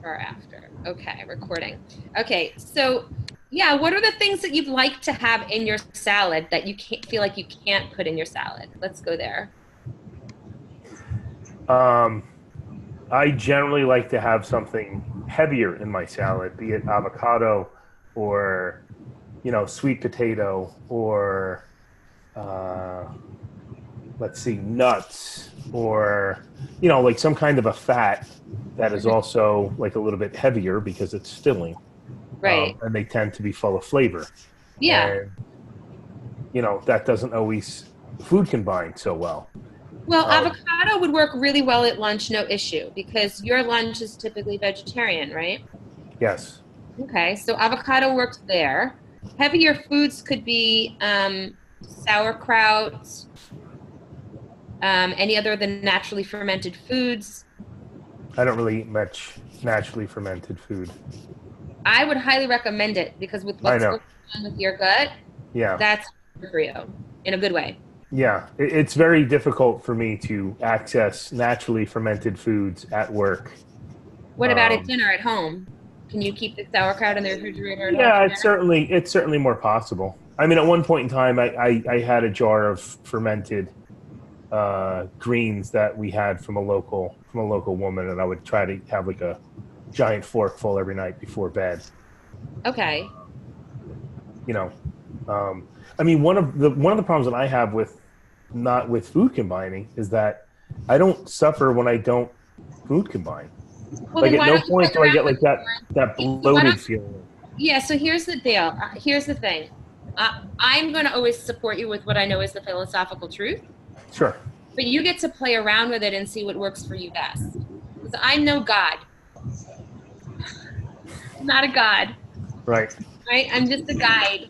Or after. Okay, recording. Okay, so yeah, what are the things that you'd like to have in your salad that you can't feel like you can't put in your salad? Let's go there. Um, I generally like to have something heavier in my salad, be it avocado or, sweet potato or, uh, let's see, nuts or, like some kind of a fat that is Mhm. also like a little bit heavier because it's filling. Right. And they tend to be full of flavor. Yeah. And, that doesn't always food combine so well. Well, Um, avocado would work really well at lunch, no issue, because your lunch is typically vegetarian, right? yes. Okay, so avocado works there. Heavier foods could be sauerkraut, any other than naturally fermented foods. I don't really eat much naturally fermented food. I would highly recommend it because with I what's know. going on with your gut, Yeah. that's for you in a good way. Yeah. It's very difficult for me to access naturally fermented foods at work. What about at Um, dinner at home? Can you keep the sauerkraut in the refrigerator at home yeah, for it's dinner? certainly it's certainly more possible. I mean, at one point in time, I had a jar of fermented greens that we had from a local woman, and I would try to have like a giant forkful every night before bed. Okay. You know, um, I mean, one of the problems that I have with not with food combining is that I don't suffer when I don't food combine. Well, Like then at why no don't you point play do I around get with like that it? So why don't, bloated feeling. yeah, so here's the deal. Here's the thing. I'm going to always support you with what I know is the philosophical truth, Sure. but you get to play around with it and see what works for you best. Because I'm no God. I'm not a God, Right. right? I'm just a guide.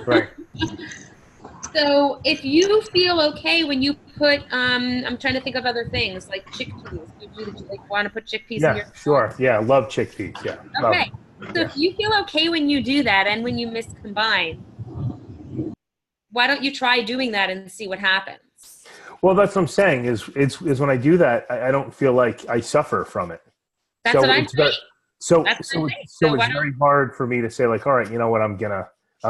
Right. So if you feel okay when you put, I'm trying to think of other things like chickpeas. Would you like want to put chickpeas in Yeah. your salad? Sure. Yeah. Love chickpeas. Yeah. Love Okay. them. So Yeah. if you feel okay when you do that and when you miscombine, why don't you try doing that and see what happens? Well, that's what I'm saying. Is when I do that, I don't feel like I suffer from it. That's what So I'm it's very saying. so That's what I'm so saying. so So it's why don't, very hard for me to say like, all right, you know what, I'm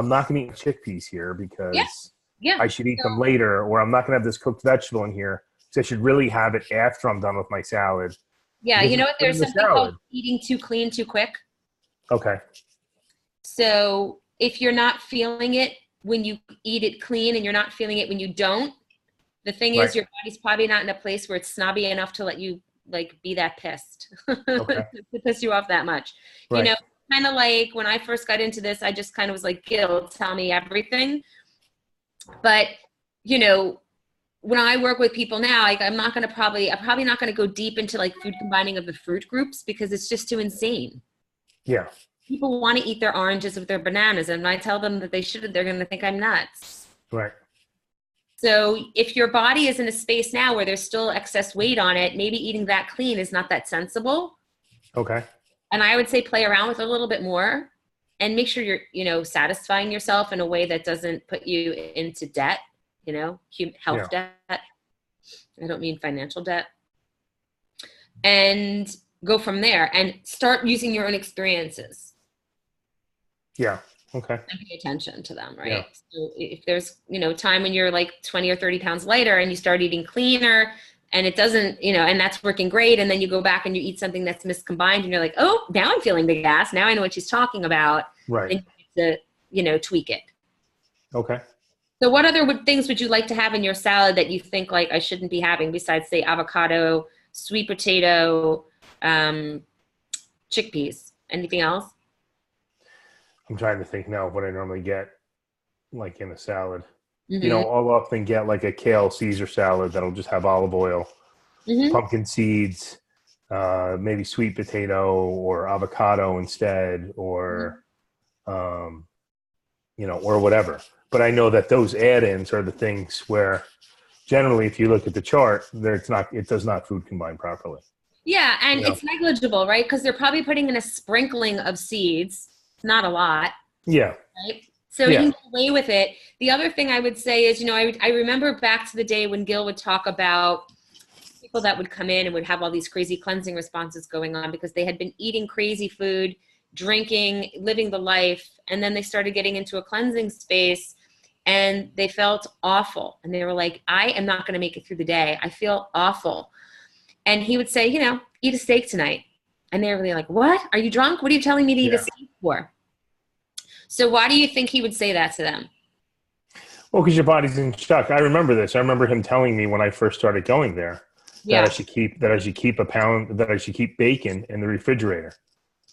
not gonna eat chickpeas here yeah, because yeah. I should eat So, them later, or I'm not gonna have this cooked vegetable in here. So I should really have it after I'm done with my salad yeah, because you know it's what? put There's in the something called salad. eating too clean too quick. Okay. So if you're not feeling it when you eat it clean and you're not feeling it when you don't, the thing Right. is your body's probably not in a place where it's snobby enough to let you like be that pissed Okay. to piss you off that much. You Right. know, kind of like when I first got into this, I just kind of was like, Gil, tell me everything. But you know, when I work with people now, like I'm probably not going to go deep into like food combining of the fruit groups because it's just too insane. Yeah. People want to eat their oranges with their bananas, and when I tell them that they shouldn't, they're going to think I'm nuts. Right. So if your body is in a space now where there's still excess weight on it, maybe eating that clean is not that sensible. Okay. And I would say play around with it a little bit more and make sure you're, satisfying yourself in a way that doesn't put you into debt, Yeah. health debt. I don't mean financial debt. And go from there and start using your own experiences Yeah. Okay. and pay attention to them, Yeah. right? So if there's, time when you're like 20 or 30 pounds lighter and you start eating cleaner and it doesn't, and that's working great. And then you go back and you eat something that's miscombined and you're like, oh, now I'm feeling the gas. Now I know what she's talking about. Right. Then you need to, tweak it. Okay. So what other things would you like to have in your salad that you think like I shouldn't be having besides say avocado, sweet potato, um, chickpeas? Anything else? I'm trying to think now of what I normally get like in a salad. Mm-hmm. I'll often get like a kale Caesar salad that'll just have olive oil, Mm-hmm. pumpkin seeds, maybe sweet potato or avocado instead, or um, or whatever. But I know that those add-ins are the things where generally, if you look at the chart, it does not food combine properly. Yeah, and You know? it's negligible, right? Because they're probably putting in a sprinkling of seeds, not a lot, Yeah, right? So you can yeah, get away with it. The other thing I would say is, I remember back to the day when Gil would talk about people that would come in and would have all these crazy cleansing responses going on because they had been eating crazy food, drinking, living the life, and then they started getting into a cleansing space and they felt awful. And they were like, I am not going to make it through the day. I feel awful. And he would say, you know, eat a steak tonight. And they were really like, what? Are you drunk? What are you telling me to eat a steak for? So why do you think he would say that to them? Well, because your body's in shock. I remember this. I remember him telling me when I first started going there that I should keep bacon in the refrigerator.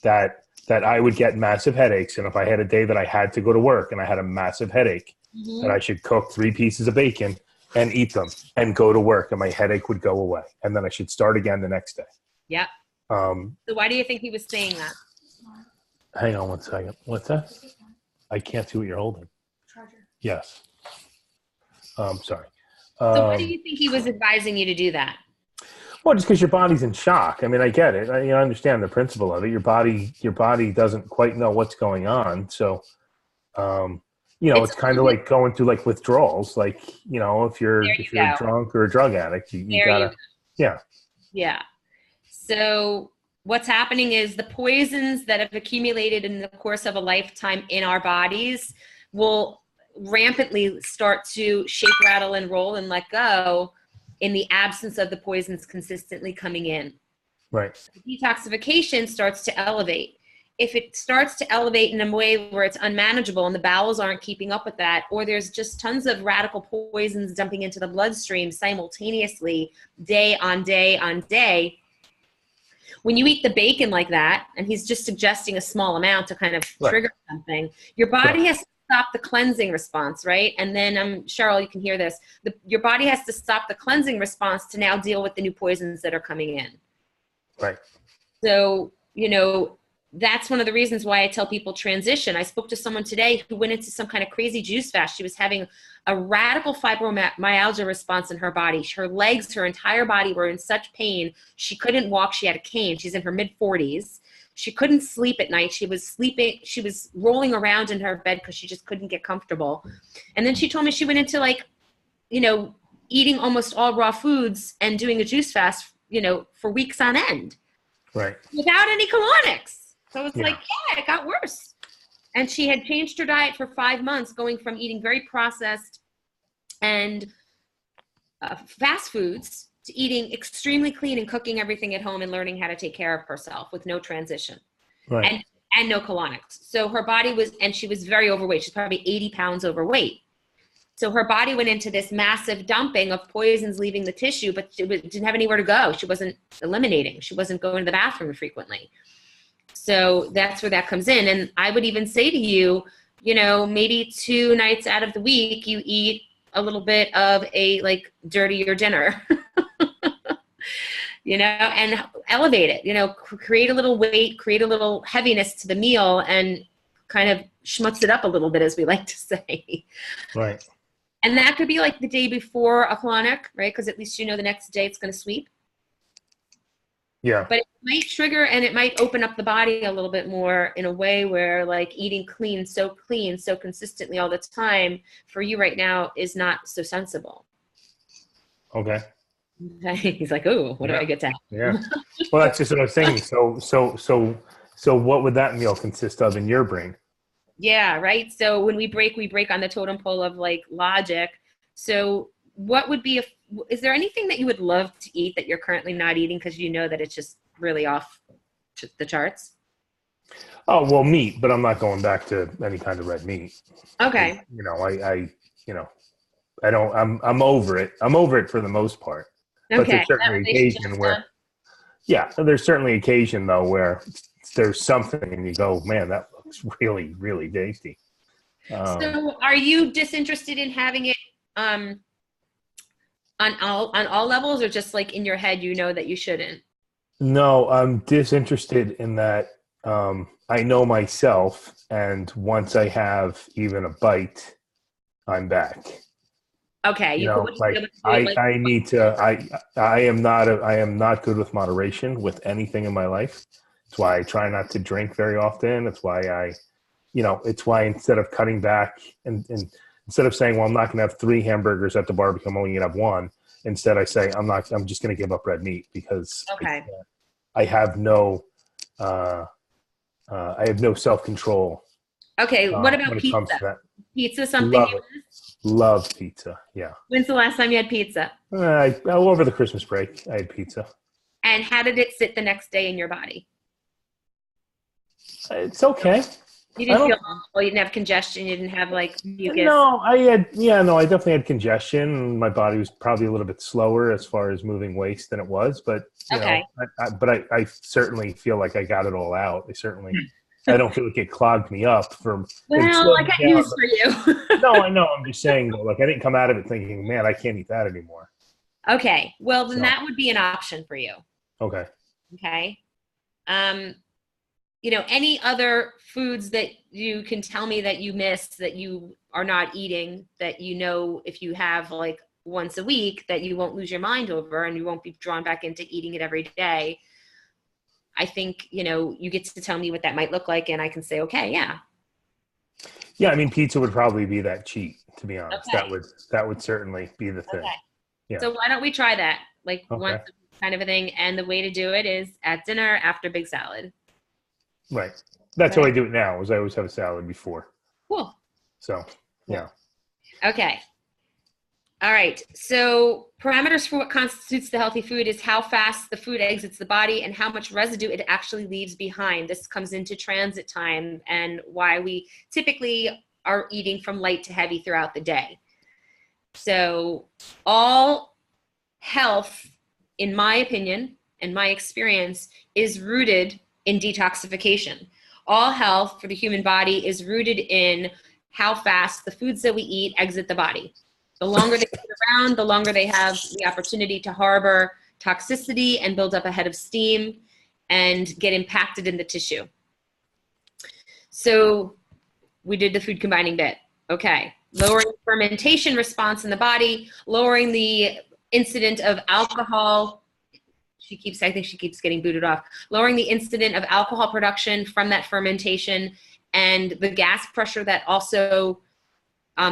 That I would get massive headaches, and if I had a day that I had to go to work and I had a massive headache, that I should cook 3 pieces of bacon and eat them and go to work, and my headache would go away, and then I should start again the next day. Yeah. So why do you think he was saying that? Hang on one second. What's that? I can't see what you're holding. Charger. Yes. Sorry. So why do you think he was advising you to do that? Well, just because your body's in shock. I mean, I get it. I understand the principle of it. Your body doesn't quite know what's going on. So, it's kind of like going through like withdrawals. Like, if you're drunk or a drug addict, you gotta, yeah. Yeah. So what's happening is the poisons that have accumulated in the course of a lifetime in our bodies will rampantly start to shake, rattle, and roll and let go in the absence of the poisons consistently coming in. Right. Detoxification starts to elevate. If it starts to elevate in a way where it's unmanageable and the bowels aren't keeping up with that, or there's just tons of radical poisons dumping into the bloodstream simultaneously, day on day on day, when you eat the bacon like that, and he's just suggesting a small amount to kind of trigger something, your body has to stop the cleansing response, right? And then, Cheryl, you can hear this. Your body has to stop the cleansing response to now deal with the new poisons that are coming in. Right. So, that's one of the reasons why I tell people transition. I spoke to someone today who went into some kind of crazy juice fast. She was having a radical fibromyalgia response in her body. Her legs, her entire body were in such pain. She couldn't walk. She had a cane. She's in her mid-40s. She couldn't sleep at night. She was rolling around in her bed because she just couldn't get comfortable. And then she told me she went into eating almost all raw foods and doing a juice fast, for weeks on end. Right. Without any colonics. So it's it got worse. And she had changed her diet for 5 months, going from eating very processed and fast foods to eating extremely clean and cooking everything at home and learning how to take care of herself with no transition. Right. And no colonics. So her body she was very overweight. She's probably 80 pounds overweight. So her body went into this massive dumping of poisons leaving the tissue, but she didn't have anywhere to go. She wasn't eliminating. She wasn't going to the bathroom frequently. So that's where that comes in. And I would even say to you, maybe 2 nights out of the week, you eat a little bit of a dirtier dinner, and elevate it, create a little weight, create a little heaviness to the meal and kind of schmutz it up a little bit, as we like to say. Right. And that could be like the day before a colonic, right? Because at least the next day it's going to sweep. Yeah. But it might trigger and it might open up the body a little bit more in a way where eating clean so consistently all the time for you right now is not so sensible. Okay. He's like, oh, what do I get to have? Yeah. Well, that's just what I was saying. So what would that meal consist of in your brain? Yeah, right. So when we break on the totem pole of logic. So what would be is there anything that you would love to eat that you're currently not eating because that it's just really off the charts? Oh, well, meat, but I'm not going back to any kind of red meat. Okay. I'm over it. I'm over it for the most part. But Okay. There's certainly occasion though where there's something and you go, man, that looks really, really tasty. So are you disinterested in having it on all levels, or just in your head that you shouldn't? No, I'm disinterested in that. I know myself, and once I have even a bite, I'm back. Okay, I need to. I am not good with moderation with anything in my life. That's why I try not to drink very often. That's why it's why instead of cutting back and instead of saying, well, I'm not going to have 3 hamburgers at the barbecue, I'm only going to have 1. Instead, I say I'm just going to give up red meat because Okay. I have no self-control Okay. What about when it comes pizza? to that. Pizza, something Love you it. miss? Love pizza. Yeah. When's the last time you had pizza? Over the Christmas break, I had pizza. And how did it sit the next day in your body? It's okay. You I didn't feel don't. awful. You didn't have congestion. You didn't have like mucus. No, I had. Yeah, no, I definitely had congestion. My body was probably a little bit slower as far as moving waste than it was, but Okay. I certainly feel like I got it all out. I don't feel like it clogged me up. It Well, slowed I me got down. news for you. No, I know. I'm just saying though, like I didn't come out of it thinking, man, I can't eat that anymore. Okay. Well, then So that would be an option for you. okay. Okay. Any other foods that you can tell me that you miss that you are not eating that if you have like once a week that you won't lose your mind over and you won't be drawn back into eating it every day. I think, you get to tell me what that might look like and I can say, okay, yeah. Yeah, I mean, pizza would probably be that cheat, to be honest. Okay. That would certainly be the thing. Okay. Yeah. So why don't we try that? Like Okay. once a week kind of a thing. And the way to do it is at dinner after big salad. Right. That's how I do it now, is I always have a salad before. Cool. So, yeah. Okay. All right. So parameters for what constitutes the healthy food is how fast the food exits the body and how much residue it actually leaves behind. This comes into transit time and why we typically are eating from light to heavy throughout the day. So all health, in my opinion and my experience, is rooted in detoxification. All health for the human body is rooted in how fast the foods that we eat exit the body. The longer they sit around, the longer they have the opportunity to harbor toxicity and build up a head of steam and get impacted in the tissue. So we did the food combining bit. Okay. Lowering fermentation response in the body, lowering the incident of alcohol. I think she keeps getting booted off. Lowering the incident of alcohol production from that fermentation and the gas pressure that also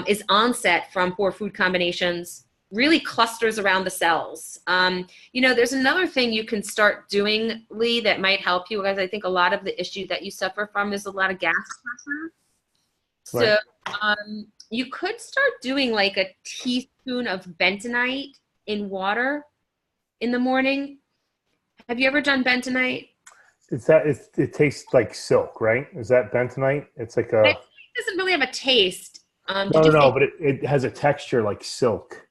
is onset from poor food combinations really clusters around the cells. There's another thing you can start doing, Lee, that might help you, because I think a lot of the issue that you suffer from is a lot of gas pressure. Right. So you could start doing like a teaspoon of bentonite in water in the morning. Have you ever done bentonite? It tastes like silk, right? Is that bentonite? It's like It doesn't really have a taste. No, but it has a texture like silk.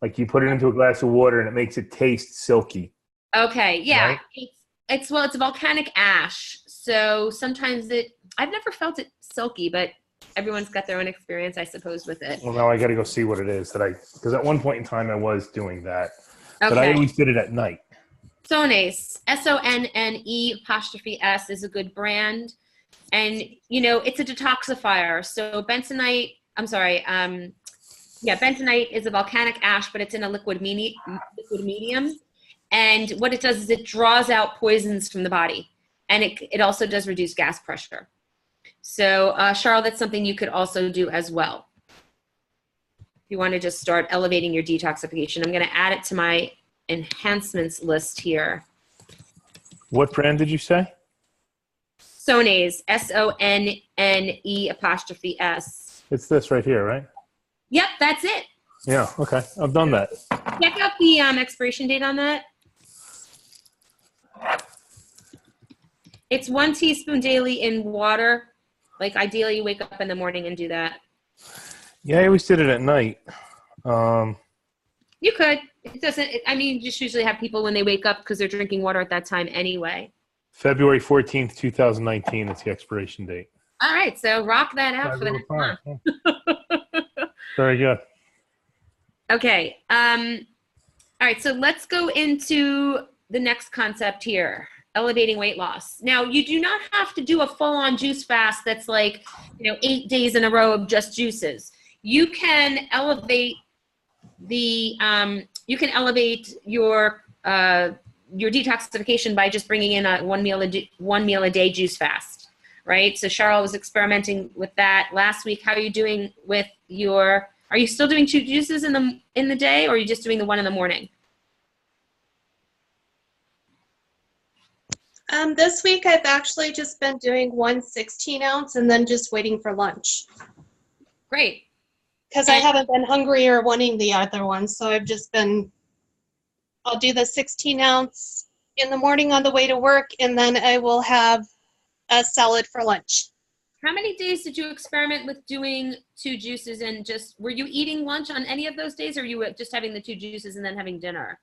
Like you put it into a glass of water and it makes it taste silky. Okay, yeah. Right? It's a volcanic ash. So sometimes I've never felt it silky, but everyone's got their own experience, I suppose, with it. Well, now I got to go see what it is because at one point in time I was doing that, Okay. but I always did it at night. Sonnes, SONNE'(s) is a good brand. And, it's a detoxifier. So bentonite is a volcanic ash, but it's in a liquid medium. And what it does is it draws out poisons from the body. And it also does reduce gas pressure. So, Charlotte, that's something you could also do as well. If you want to just start elevating your detoxification. I'm going to add it to my enhancements list here. What brand did you say? Sonnes, SONNE'(s). It's this right here, right? Yep, that's it. Yeah, okay. I've done that. Check out the expiration date on that. It's 1 teaspoon daily in water. Like ideally you wake up in the morning and do that. Yeah, I always did it at night. You could. It doesn't, you just usually have people when they wake up because they're drinking water at that time anyway. February 14th, 2019 is the expiration date. All right, so rock that out for the next month. Very good. Okay. All right, so let's go into the next concept here, elevating weight loss. Now, you do not have to do a full-on juice fast that's like, 8 days in a row of just juices. You can elevate your detoxification by just bringing in a one meal a day juice fast, right? So Cheryl was experimenting with that last week. How are you doing with your Are you still doing 2 juices in the day, or are you just doing the one in the morning? This week I've actually just been doing 1 16-ounce and then just waiting for lunch. Great. Because I haven't been hungry or wanting the other one, so I've just been, I'll do the 16-ounce in the morning on the way to work, and then I will have a salad for lunch. How many days did you experiment with doing 2 juices and just, were you eating lunch on any of those days, or you were just having the 2 juices and then having dinner?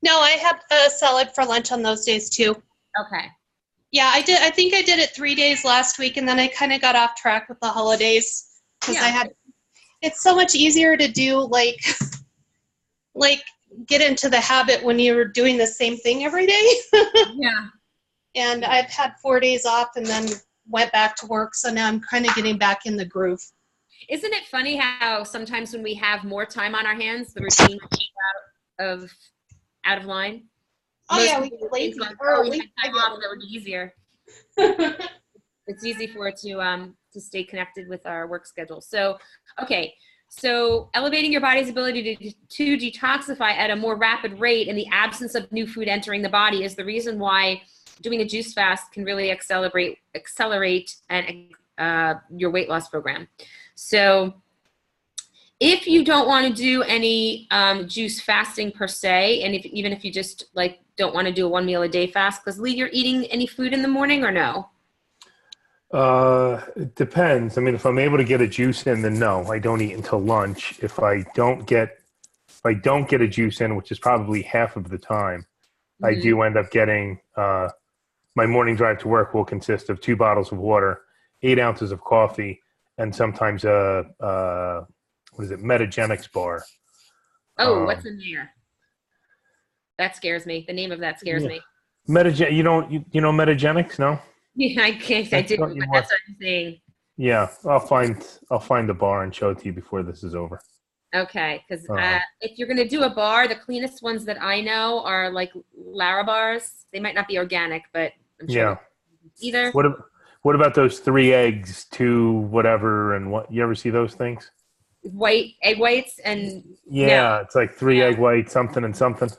No, I had a salad for lunch on those days too. Okay. Yeah, I did. I think I did it 3 days last week, and then I kind of got off track with the holidays because I had. It's so much easier to do like get into the habit when you're doing the same thing every day. Yeah. And I've had 4 days off and then went back to work, so now I'm kind of getting back in the groove. Isn't it funny how sometimes when we have more time on our hands, the routine is out of line? Oh yeah, we get lazy. Like, oh, we had time off, that would be easier. It's easy for it to stay connected with our work schedule. So, okay. So elevating your body's ability to detoxify at a more rapid rate in the absence of new food entering the body is the reason why doing a juice fast can really accelerate your weight loss program. So if you don't want to do any juice fasting per se, and even if you just like don't want to do a 1 meal a day fast, because Lee, you're eating any food in the morning or no? It depends. I mean, if I'm able to get a juice in, then no, I don't eat until lunch. If I don't get a juice in, which is probably half of the time, I do end up getting my morning drive to work will consist of 2 bottles of water, 8 ounces of coffee, and sometimes a Metagenics bar. Oh, what's in there? That scares me. The name of that scares me. You know Metagenics? No. Yeah, I guess I do, but that's what I'm saying. Yeah, I'll find the bar and show it to you before this is over. Okay, because if you're going to do a bar, the cleanest ones that I know are like Lara bars. They might not be organic, but I'm sure either. What about those 3 eggs, 2 whatever, and what? You ever see those things? White egg whites and yeah, it's like 3 egg whites, something and something.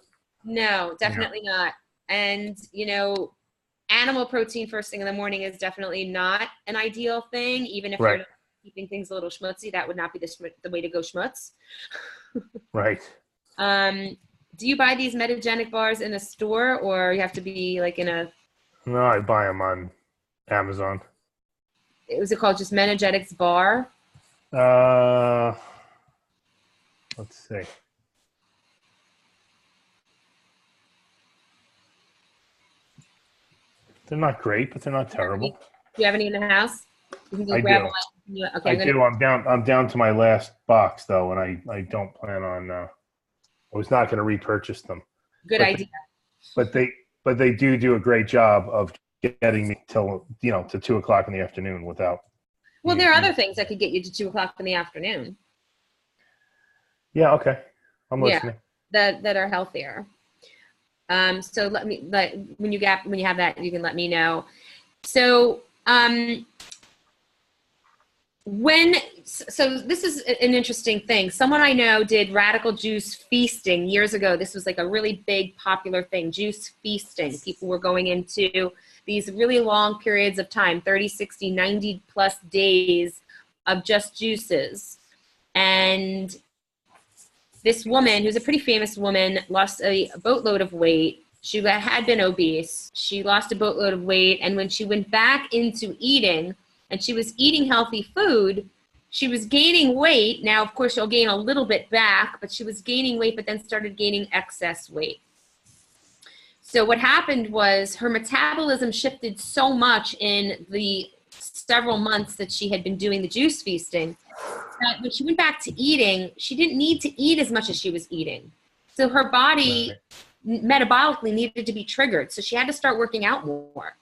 No, definitely not. And animal protein first thing in the morning is definitely not an ideal thing, even if you're keeping things a little schmutzy. That would not be the way to go schmutz. Right. Do you buy these Metagenic bars in a store, or you have to be like in a? No, I buy them on Amazon. Was it called just Metagenics bar? Let's see. They're not great, but they're not terrible. Do you have any in the house? You can I grab do. one. Okay, I do. I'm down to my last box though, and I don't plan on. I was not going to repurchase them. Good idea. But they do a great job of getting me till to 2 o'clock in the afternoon without. Well, there are other things that could get you to 2 o'clock in the afternoon. Yeah. Okay. I'm listening. That are healthier. So when you have that, you can let me know. So this is an interesting thing. Someone I know did radical juice feasting years ago. This was like a really big popular thing, juice feasting. People were going into these really long periods of time, 30, 60, 90 plus days of just juices. And this woman, who's a pretty famous woman, lost a boatload of weight. She had been obese. She lost a boatload of weight. And when she went back into eating, and she was eating healthy food, she was gaining weight. Now, of course, she'll gain a little bit back, but she was gaining weight, but then started gaining excess weight. So what happened was her metabolism shifted so much in the several months that she had been doing the juice feasting that when she went back to eating, she didn't need to eat as much as she was eating. So her body metabolically needed to be triggered. So she had to start working out more.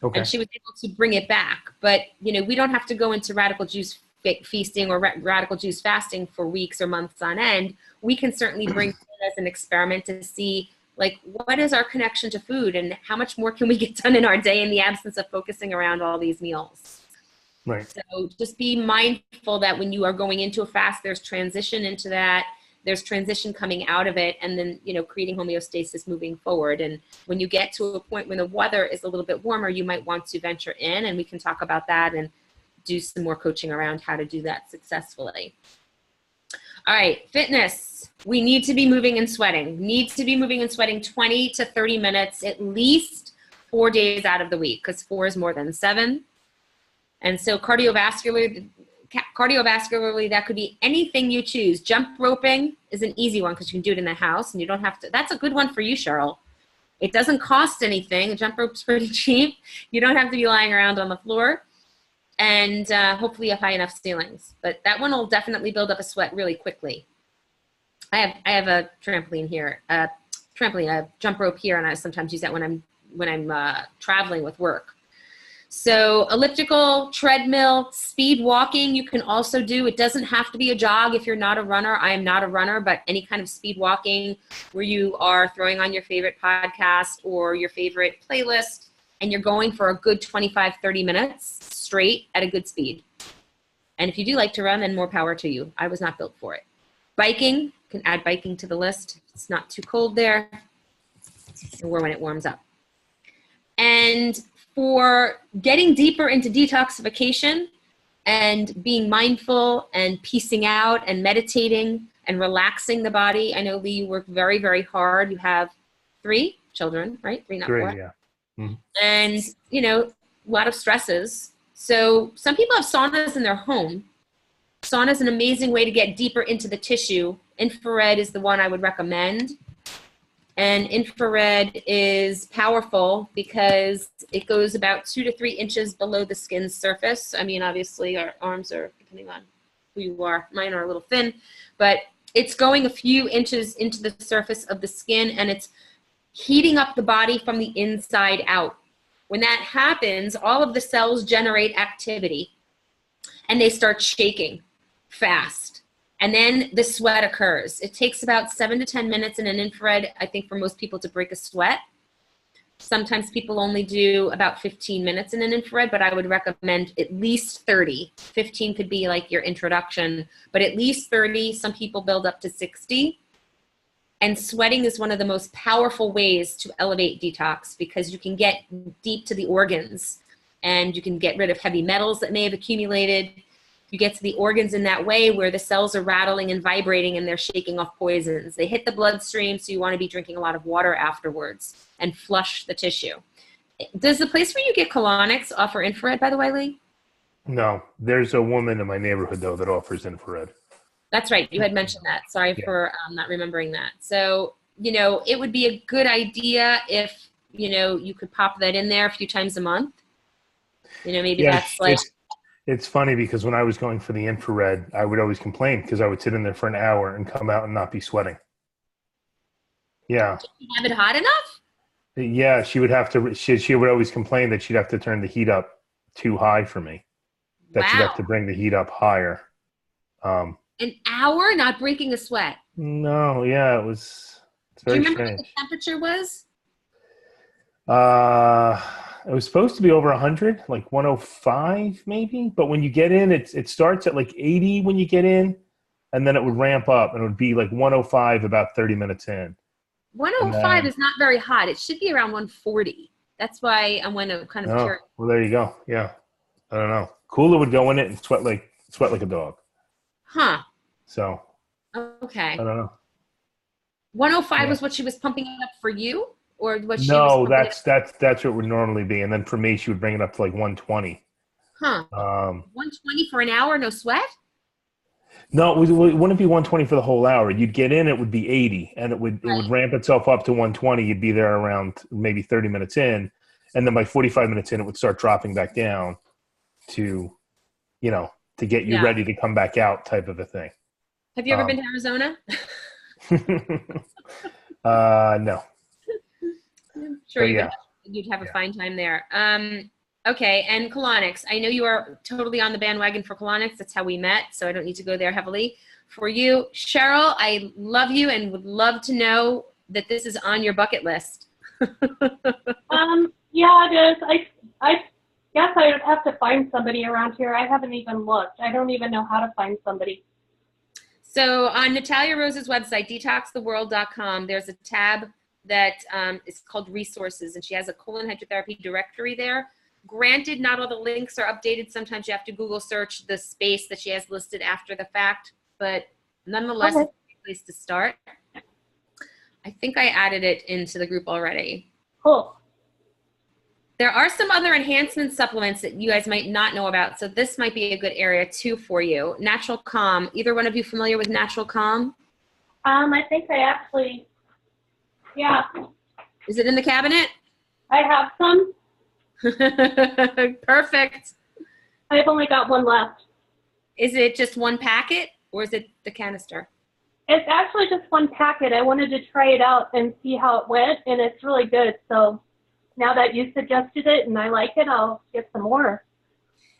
Okay. And she was able to bring it back. But, we don't have to go into radical juice feasting or radical juice fasting for weeks or months on end. We can certainly bring it as an experiment to see, like, what is our connection to food and how much more can we get done in our day in the absence of focusing around all these meals? Right. So just be mindful that when you are going into a fast, there's transition into that. There's transition coming out of it, and then, creating homeostasis moving forward. And when you get to a point when the weather is a little bit warmer, you might want to venture in, and we can talk about that and do some more coaching around how to do that successfully. All right, fitness. We need to be moving and sweating. Need to be moving and sweating 20 to 30 minutes at least 4 days out of the week, because 4 is more than 7. And so cardiovascularly, that could be anything you choose. Jump roping is an easy one because you can do it in the house and you don't have to. That's a good one for you, Cheryl. It doesn't cost anything. A jump rope's pretty cheap. You don't have to be lying around on the floor. And hopefully you have high enough ceilings. But that one will definitely build up a sweat really quickly. I have a trampoline here, a jump rope here, and I sometimes use that when I'm traveling with work. So elliptical, treadmill, speed walking you can also do. It doesn't have to be a jog if you're not a runner. I am not a runner, but any kind of speed walking where you are throwing on your favorite podcast or your favorite playlist and you're going for a good 25, 30 minutes straight at a good speed. And if you do like to run, then more power to you. I was not built for it. Biking, can add biking to the list. It's not too cold there, or when it warms up. And for getting deeper into detoxification and being mindful and piecing out and meditating and relaxing the body. I know, Lee, you work very, very hard. You have 3 children, right? 3, not 4. Yeah. Mm-hmm. And, a lot of stresses. So some people have saunas in their home. Sauna is an amazing way to get deeper into the tissue. Infrared is the one I would recommend. And infrared is powerful because it goes about 2 to 3 inches below the skin's surface. I mean, obviously our arms are, depending on who you are, mine are a little thin, but it's going a few inches into the surface of the skin and it's heating up the body from the inside out. When that happens, all of the cells generate activity and they start shaking fast. And then the sweat occurs. It takes about 7 to 10 minutes in an infrared, I think, for most people to break a sweat. Sometimes people only do about 15 minutes in an infrared, but I would recommend at least 30. 15 could be like your introduction, but at least 30. Some people build up to 60. And sweating is one of the most powerful ways to elevate detox because you can get deep to the organs and you can get rid of heavy metals that may have accumulated. You get to the organs in that way where the cells are rattling and vibrating and they're shaking off poisons. They hit the bloodstream, so you want to be drinking a lot of water afterwards and flush the tissue. Does the place where you get colonics offer infrared, by the way, Lee? No. There's a woman in my neighborhood, though, that offers infrared. That's right. You had mentioned that. Sorry for not remembering that. So, it would be a good idea if, you could pop that in there a few times a month. Maybe that's like... It's funny because when I was going for the infrared, I would always complain because I would sit in there for an hour and come out and not be sweating. Yeah. Did you have it hot enough? Yeah, she would have to. She would always complain that she'd have to turn the heat up too high for me. That she'd have to bring the heat up higher. An hour, not breaking a sweat. No, yeah, it's very strange. Do you remember what the temperature was? It was supposed to be over 100, like 105 maybe. But when you get in, it starts at like 80 when you get in, and then it would ramp up, and it would be like 105 about 30 minutes in. 105 is not very hot. It should be around 140. That's why I went to kind of curious. Well, there you go. Yeah, I don't know. Cooler would go in it and sweat like a dog. Huh. So. Okay. I don't know. 105 was what she was pumping it up for you? Or what she that's what would normally be, and then for me, she would bring it up to like 120. Huh? 120 for an hour, no sweat? No, it wouldn't be 120 for the whole hour. You'd get in, it would be 80, and it would ramp itself up to 120. You'd be there around maybe 30 minutes in, and then by 45 minutes in, it would start dropping back down to get you ready to come back out, type of a thing. Have you ever been to Arizona? No. I'm sure you'd have a fine time there. Okay, and colonics. I know you are totally on the bandwagon for colonics. That's how we met, so I don't need to go there heavily. For you, Cheryl, I love you and would love to know that this is on your bucket list. Yeah, it is. I Guess I would have to find somebody around here. I haven't even looked. I don't even know how to find somebody. So on Natalia Rose's website, detoxtheworld.com, there's a tab that is called resources, and she has a colon hydrotherapy directory there. Granted, not all the links are updated. Sometimes you have to Google search the space that she has listed after the fact, but nonetheless, Okay. it's a great place to start. I think I added it into the group already. Cool. There are some other enhancement supplements that you guys might not know about, so this might be a good area too for you. Natural Calm. Either one of you familiar with Natural Calm? I think I actually, yeah, Is it in the cabinet? I have some. Perfect. I've only got one left. Is it just one packet or is it the canister? It's actually just one packet. I wanted to try it out and see how it went, and it's really good. So now that you suggested it and I like it, I'll get some more.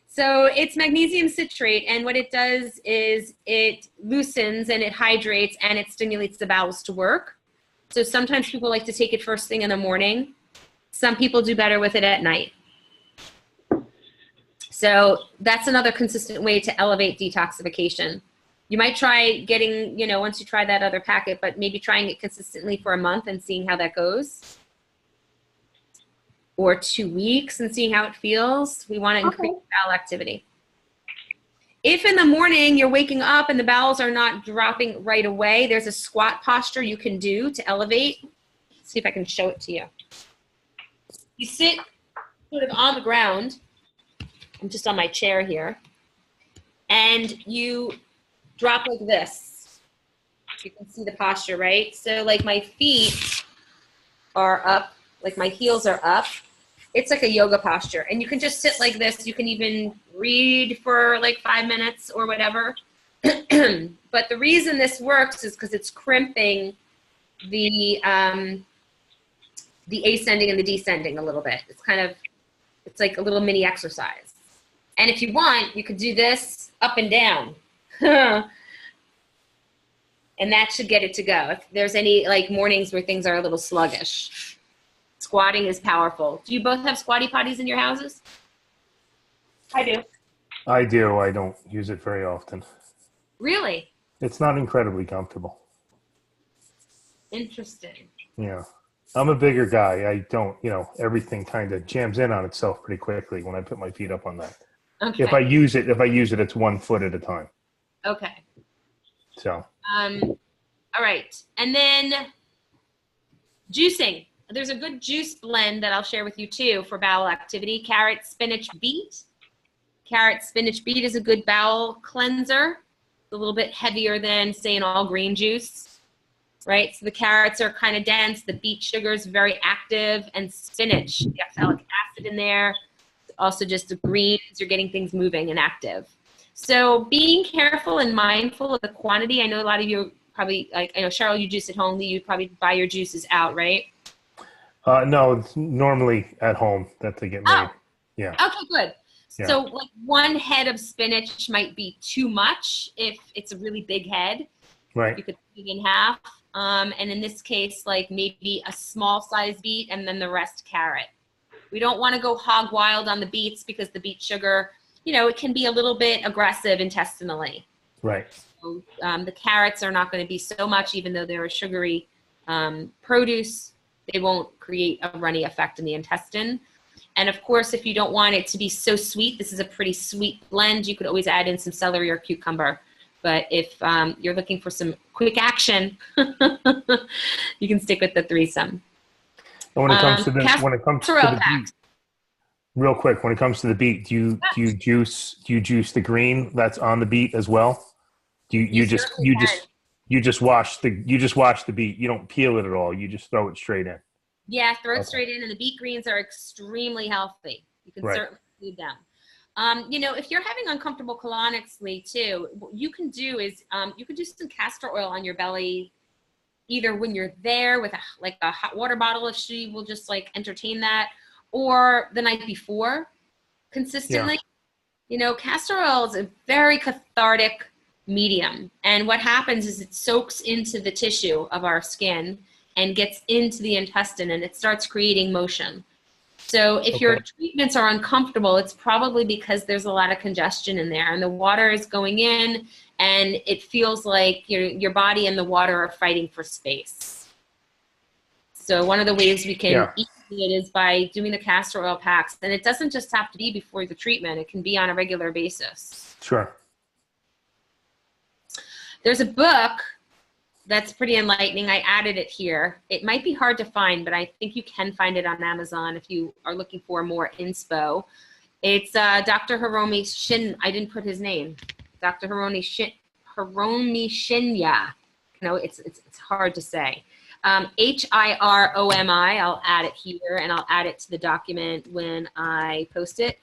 So it's magnesium citrate, and what it does is it loosens and it hydrates and it stimulates the bowels to work. So sometimes people like to take it first thing in the morning. Some people do better with it at night. So that's another consistent way to elevate detoxification. You might try getting, once you try that other packet, but maybe trying it consistently for a month and seeing how that goes. Or 2 weeks and seeing how it feels. We want to increase bowel activity. If in the morning you're waking up and the bowels are not dropping right away, there's a squat posture you can do to elevate. Let's see if I can show it to you. You sit sort of on the ground. I'm just on my chair here. And you drop like this. You can see the posture, right? So like my feet are up, like my heels are up. It's like a yoga posture. And you can just sit like this. You can even read for like 5 minutes or whatever. But the reason this works is because it's crimping the ascending and the descending a little bit. It's like a little mini exercise. And if you want, you could do this up and down. And that should get it to go. If there's any like mornings where things are a little sluggish, squatting is powerful. Do you both have squatty potties in your houses? I do. I do. I don't use it very often. Really? It's not incredibly comfortable. Interesting. Yeah. I'm a bigger guy. I don't, everything kind of jams in on itself pretty quickly when I put my feet up on that. Okay. If I use it, it's 1 foot at a time. Okay. So. All right. And then juicing. There's a good juice blend that I'll share with you too for bowel activity. Carrot, spinach, beet. Carrot, spinach, beet is a good bowel cleanser. It's a little bit heavier than, say, an all green juice, right? So the carrots are kind of dense. The beet sugar is very active, and spinach, the oxalic acid in there. Also just the greens, you're getting things moving and active. So being careful and mindful of the quantity. I know a lot of you probably, I know Cheryl, you juice at home. Lee, you probably buy your juices out, right? No, it's normally at home that they get made. Oh. Yeah. Okay, good. Yeah. So like 1 head of spinach might be too much if it's a really big head. Right. You could split it in half. And in this case, like maybe a small size beet and then the rest carrot. We don't want to go hog wild on the beets because the beet sugar, it can be a little bit aggressive intestinally. Right. So, the carrots are not going to be so much, even though they're a sugary produce. They won't create a runny effect in the intestine. And of course, if you don't want it to be so sweet, this is a pretty sweet blend. You could always add in some celery or cucumber. But if you're looking for some quick action, you can stick with the threesome. And when it comes to the beet, real quick, when it comes to the beet, do you juice the green that's on the beet as well? You just wash the beet. You don't peel it at all. You just throw it straight in. Yeah, throw it straight in, and the beet greens are extremely healthy. You can certainly feed them. If you're having uncomfortable colonics, Lee, too, what you can do is you can do some castor oil on your belly, either when you're there with a hot water bottle, if she will just like entertain that, or the night before, consistently. Yeah. Castor oil is a very cathartic medium, and what happens is it soaks into the tissue of our skin and gets into the intestine, and it starts creating motion. So if your Okay. treatments are uncomfortable, it's probably because there's a lot of congestion in there and the water is going in and it feels like your body and the water are fighting for space. So one of the ways we can Yeah. ease it is by doing the castor oil packs. And it doesn't just have to be before the treatment. It can be on a regular basis. Sure. There's a book that's pretty enlightening. I added it here. It might be hard to find, but I think you can find it on Amazon if you are looking for more inspo. It's Dr. Hiromi Shin. I didn't put his name. Dr. Hiromi Shinya. No, it's hard to say. Hiromi. I'll add it here, and I'll add it to the document when I post it.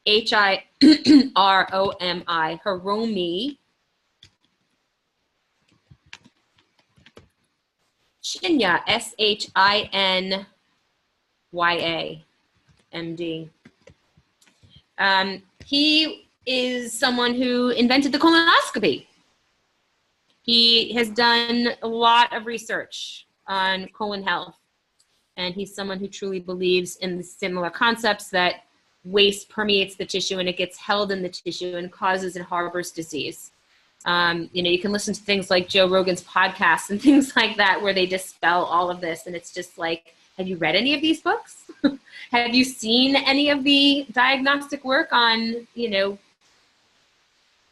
Hiromi. Hiromi Shinya, Shinya, MD. He is someone who invented the colonoscopy. He has done a lot of research on colon health, and he's someone who truly believes in the similar concepts that waste permeates the tissue and it gets held in the tissue and causes and harbors disease. You can listen to things like Joe Rogan's podcast and things like that where they dispel all of this. And it's just like, have you read any of these books? Have you seen any of the diagnostic work on,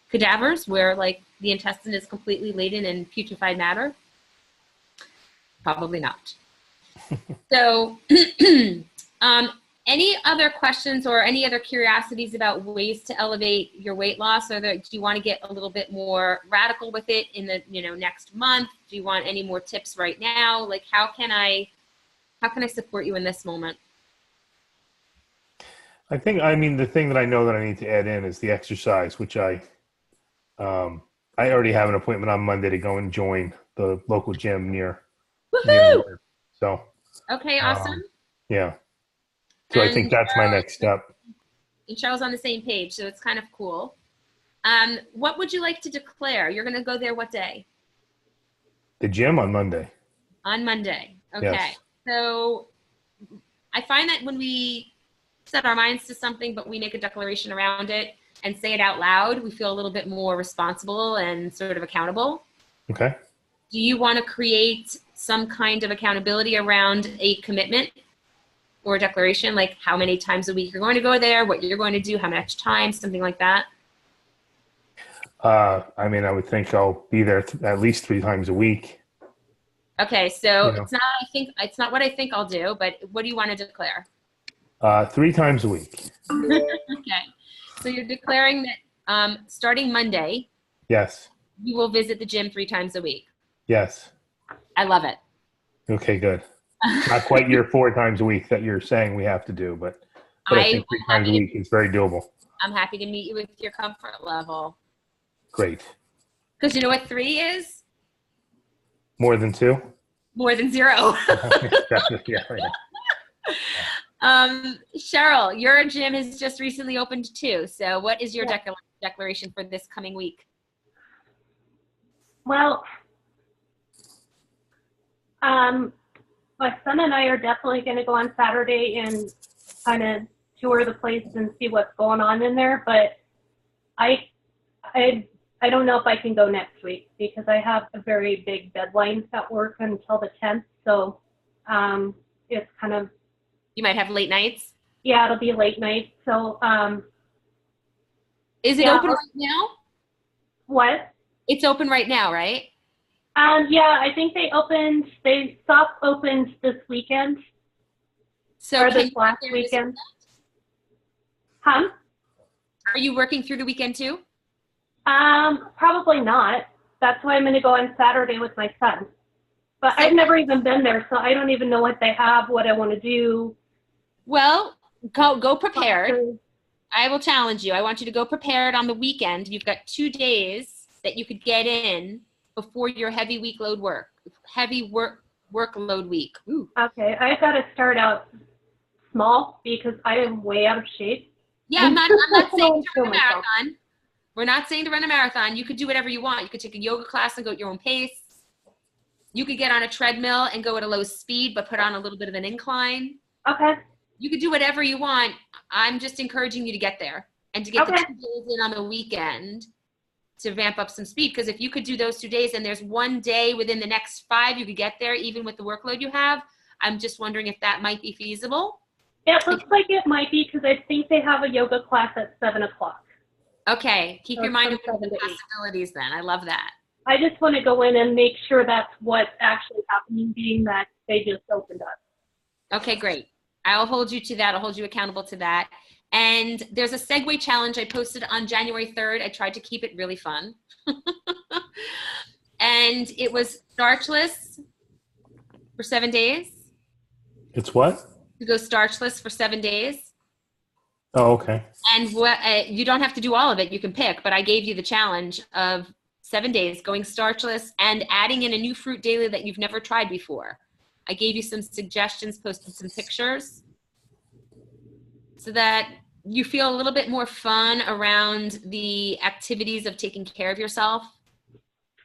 cadavers where like the intestine is completely laden in putrefied matter? Probably not. So, any other questions or any other curiosities about ways to elevate your weight loss? Or do you want to get a little bit more radical with it in the next month? Do you want any more tips right now? Like how can I support you in this moment? The thing that I know that I need to add in is the exercise, which I already have an appointment on Monday to go and join the local gym near work. So okay, awesome. Yeah. So I think that's my next step. And Cheryl's on the same page, so it's kind of cool. What would you like to declare? You're going to go there what day? The gym on Monday. On Monday. Okay. Yes. So I find that when we set our minds to something, but we make a declaration around it and say it out loud, we feel a little bit more responsible and sort of accountable. Okay. Do you want to create some kind of accountability around a commitment or a declaration, like how many times a week you're going to go there, what you're going to do, how much time, something like that? I would think I'll be there at least 3 times a week. Okay, so it's not what I think I'll do, but what do you want to declare? 3 times a week. Okay, so you're declaring that starting Monday, Yes. you will visit the gym 3 times a week. Yes. I love it. Okay, good. Not quite your 4 times a week that you're saying we have to do, but I think 3 times a week is very doable. I'm happy to meet you with your comfort level. Great. Because you know what 3 is? More than 2? More than 0. Cheryl, your gym has just recently opened too. So what is your declaration for this coming week? Well, my son and I are definitely going to go on Saturday and kind of tour the place and see what's going on in there. But I don't know if I can go next week because I have a very big deadline at work until the 10th. So it's kind of. You might have late nights? Yeah, it'll be late night. So. Is it open right now? What? It's open right now, right? Yeah, I think they soft opened this weekend. So this last weekend. Huh? Are you working through the weekend too? Probably not. That's why I'm going to go on Saturday with my son. But I've never even been there, so I don't even know what they have, what I want to do. Well, go prepared. I will challenge you. I want you to go prepared on the weekend. You've got 2 days that you could get in before your heavy workload week. Ooh. Okay, I've got to start out small because I am way out of shape. Yeah, I'm not saying to run a marathon. We're not saying to run a marathon. You could do whatever you want. You could take a yoga class and go at your own pace. You could get on a treadmill and go at a low speed, but put on a little bit of an incline. Okay. You could do whatever you want. I'm just encouraging you to get there and to get the 2 days in on the weekend to ramp up some speed. Because if you could do those 2 days and there's one day within the next 5 you could get there, even with the workload you have, I'm just wondering if that might be feasible. It looks like it might be because I think they have a yoga class at 7 o'clock. Okay, keep So your mind from open 7 to to 8. possibilities then. I love that. I just want to go in and make sure that's what's actually happening, being that they just opened up. Okay, great. I'll hold you to that. I'll hold you accountable to that. And there's a Segway challenge I posted on January 3rd. I tried to keep it really fun. And it was starchless for 7 days. It's what? You go starchless for 7 days. Oh, okay. And you don't have to do all of it. You can pick, but I gave you the challenge of 7 days going starchless and adding in a new fruit daily that you've never tried before. I gave you some suggestions, posted some pictures so that you feel a little bit more fun around the activities of taking care of yourself.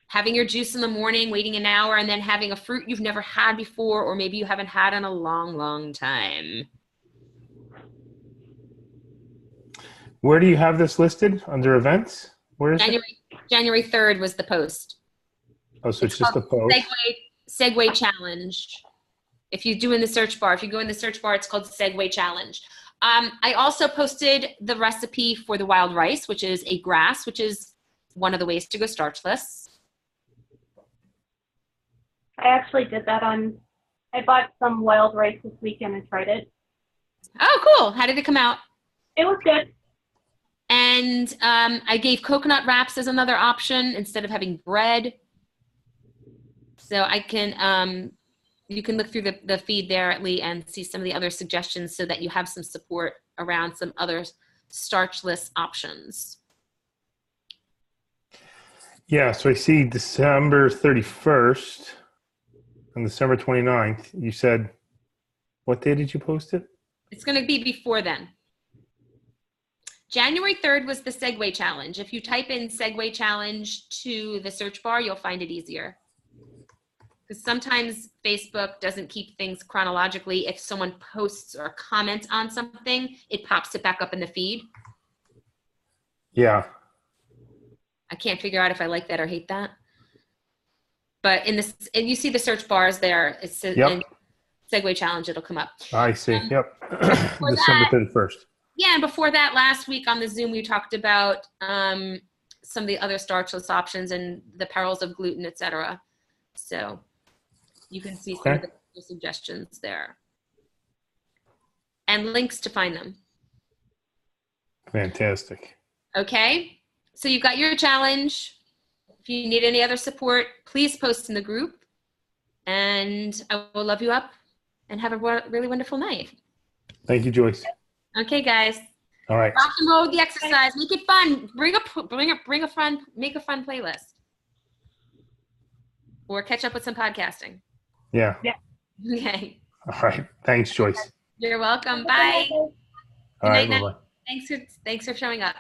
Having your juice in the morning, waiting an hour, and then having a fruit you've never had before, or maybe you haven't had in a long, long time. Where do you have this listed? Under events? Where is it? January 3rd was the post. Oh, so it's just a post. Segway challenge. If you do in the search bar, if you go in the search bar, it's called Segway challenge. I also posted the recipe for the wild rice, which is a grass, which is one of the ways to go starchless. I actually did that I bought some wild rice this weekend and tried it. Oh, cool. How did it come out? It was good. And I gave coconut wraps as another option instead of having bread. So I can, you can look through the feed there, Lee, and see some of the other suggestions so that you have some support around some other starchless options. Yeah, so I see December 31st and December 29th. You said, what day did you post it? It's going to be before then. January 3rd was the Segway challenge. If you type in Segway challenge to the search bar, you'll find it easier. Because sometimes Facebook doesn't keep things chronologically. If someone posts or comments on something, it pops it back up in the feed. Yeah. I can't figure out if I like that or hate that. But in this, and you see the search bars there. It's in Segway challenge. It'll come up. I see. Yep. December 31st. Yeah, and before that, last week on the Zoom, we talked about some of the other starchless options and the perils of gluten, etc. So you can see some of the suggestions there and links to find them. Fantastic. Okay, so you've got your challenge. If you need any other support, please post in the group, and I will love you up and have a really wonderful night. Thank you, Joyce. Okay, guys. All right. Rock and roll with the exercise. Make it fun. Make a fun playlist, or catch up with some podcasting. Yeah. Okay. All right. Thanks, Joyce. You're welcome. Bye. All right. Bye-bye. Thanks for showing up.